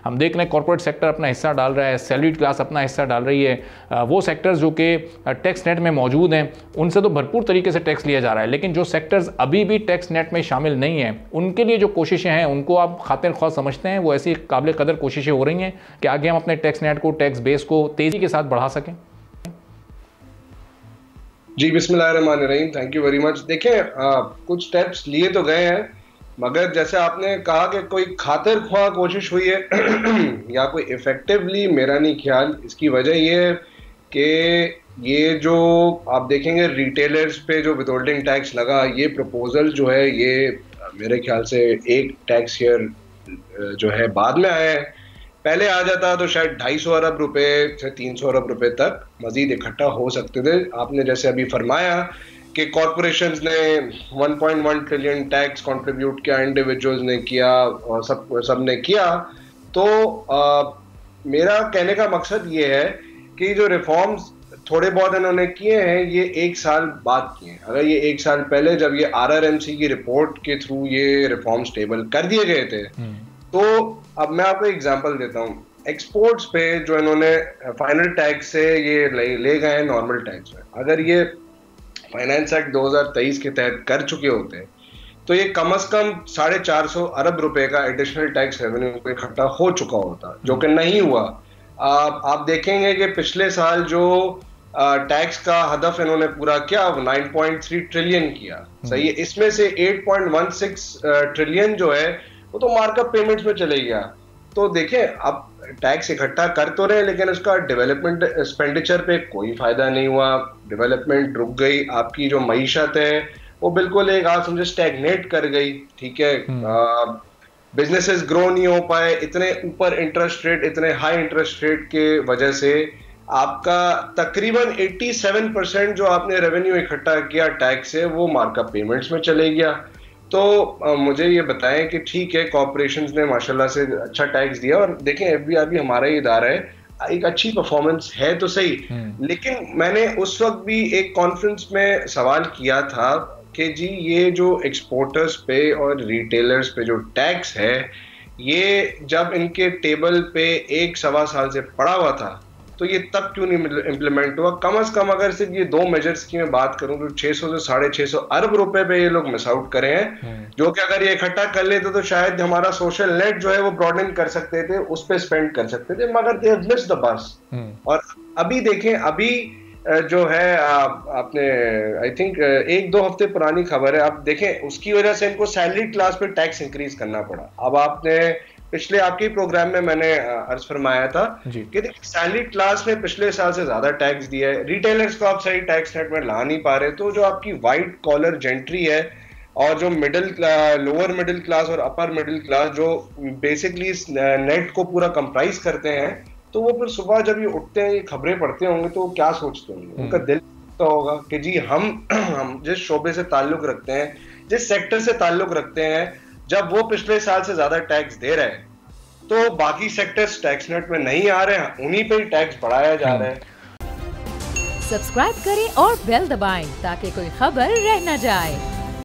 हम देख रहे हैं कॉर्पोरेट सेक्टर अपना हिस्सा डाल रहा है, सैलरीड क्लास अपना हिस्सा डाल रही है। वो सेक्टर्स जो कि टैक्स नेट में मौजूद हैं उनसे तो भरपूर तरीके से टैक्स लिया जा रहा है, लेकिन जो सेक्टर्स अभी भी टैक्स नेट में शामिल नहीं हैं उनके लिए जो कोशिशें हैं उनको आप खातिर ख्वाह समझते हैं? वो ऐसी काबिल कदर कोशिशें हो रही हैं कि आगे हम अपने टैक्स नेट को, टैक्स बेस को तेज़ी के साथ बढ़ा सकें? जी बिस्मिल्लाहिर्रहमानिर्रहीम, थैंक यू वेरी मच। देखें, कुछ स्टेप्स लिए तो गए हैं, मगर जैसे आपने कहा कि कोई खातिर ख्वाह कोशिश हुई है या कोई इफेक्टिवली, मेरा नहीं ख्याल। इसकी वजह ये है कि ये जो आप देखेंगे रिटेलर्स पे जो विदहोल्डिंग टैक्स लगा, ये प्रपोजल जो है ये मेरे ख्याल से एक टैक्स ईयर जो है बाद में आया है। पहले आ जाता तो शायद 250 अरब रुपए से 300 अरब रुपए तक मजीद इकट्ठा हो सकते थे। आपने जैसे अभी फरमाया कि कॉरपोरेशंस ने 1.1 ट्रिलियन टैक्स कंट्रीब्यूट किया, इंडिविजुअल्स ने किया और सब ने किया। तो मेरा कहने का मकसद ये है कि जो रिफॉर्म्स थोड़े बहुत इन्होंने किए हैं ये 1 साल बाद किए हैं। अगर ये 1 साल पहले जब ये RRMC की रिपोर्ट के थ्रू ये रिफॉर्म्स टेबल कर दिए गए थे, तो अब मैं आपको एग्जांपल देता हूँ। एक्सपोर्ट्स पे जो इन्होंने फाइनल टैक्स से ये ले गए हैं नॉर्मल टैक्स में, अगर ये फाइनेंस एक्ट 2023 के तहत कर चुके होते तो ये कम से कम 450 अरब रुपए का एडिशनल टैक्स रेवेन्यू इकट्ठा हो चुका होता, जो कि नहीं हुआ। आप देखेंगे कि पिछले साल जो टैक्स का हदफ इन्होंने पूरा किया 9.3 ट्रिलियन किया, सही है। इसमें से 8.16 ट्रिलियन जो है वो तो मार्कअप पेमेंट्स में चले गया। तो देखें, अब टैक्स इकट्ठा कर तो रहे लेकिन उसका डेवलपमेंट एक्सपेंडिचर पे कोई फायदा नहीं हुआ, डेवलपमेंट रुक गई। आपकी जो मईशत है वो बिल्कुल एक आप समझे स्टैग्नेट कर गई, ठीक है। बिजनेसेस ग्रो नहीं हो पाए, इतने ऊपर इंटरेस्ट रेट, इतने हाई इंटरेस्ट रेट के वजह से आपका तकरीबन 87% जो आपने रेवेन्यू इकट्ठा किया टैक्स से वो मार्कअप पेमेंट्स में चले गया। तो मुझे ये बताएं कि ठीक है, कॉर्पोरेशंस ने माशाल्लाह से अच्छा टैक्स दिया, और देखें FBR भी हमारा ही इदारा है, एक अच्छी परफॉर्मेंस है तो सही। लेकिन मैंने उस वक्त भी एक कॉन्फ्रेंस में सवाल किया था कि जी ये जो एक्सपोर्टर्स पे और रिटेलर्स पे जो टैक्स है, ये जब इनके टेबल पे 1-1.25 साल से पड़ा हुआ था तो ये तब क्यों नहीं इम्प्लीमेंट हुआ? कम से कम अगर सिर्फ ये 2 मेजर्स की मैं बात करूं तो 600 से 650 अरब रुपए पे ये लोग मिस आउट करे हैं, जो कि अगर ये इकट्ठा कर लेते तो शायद हमारा सोशल नेट जो है वो ब्रॉडन कर सकते थे, उस पर स्पेंड कर सकते थे, मगर they have missed the bus. और अभी देखें, अभी जो है आपने आई थिंक 1-2 हफ्ते पुरानी खबर है, आप देखें उसकी वजह से इनको सैलरी क्लास पे टैक्स इंक्रीज करना पड़ा। अब आपने पिछले आपके प्रोग्राम में मैंने अर्ज फरमाया था कि सैलरी क्लास में पिछले साल से ज्यादा टैक्स दिया है, रिटेलर्स को आप सही टैक्स नेट में ला नहीं पा रहे। तो जो आपकी वाइट कॉलर जेंट्री है और जो लोअर मिडिल क्लास और अपर मिडिल क्लास जो बेसिकली नेट को पूरा कंप्राइज करते हैं, तो वो फिर सुबह जब ये उठते हैं, ये खबरें पढ़ते होंगे तो वो क्या सोचते होंगे? उनका दिल तो होगा कि जी हम जिस शोबे से ताल्लुक रखते हैं, जिस सेक्टर से ताल्लुक रखते हैं, जब वो पिछले साल से ज्यादा टैक्स दे रहे हैं तो बाकी सेक्टर्स टैक्स नेट में नहीं आ रहे हैं, उन्हीं पे ही टैक्स बढ़ाया जा रहा है। सब्सक्राइब करें और बेल दबाएं ताकि कोई खबर रह न जाए।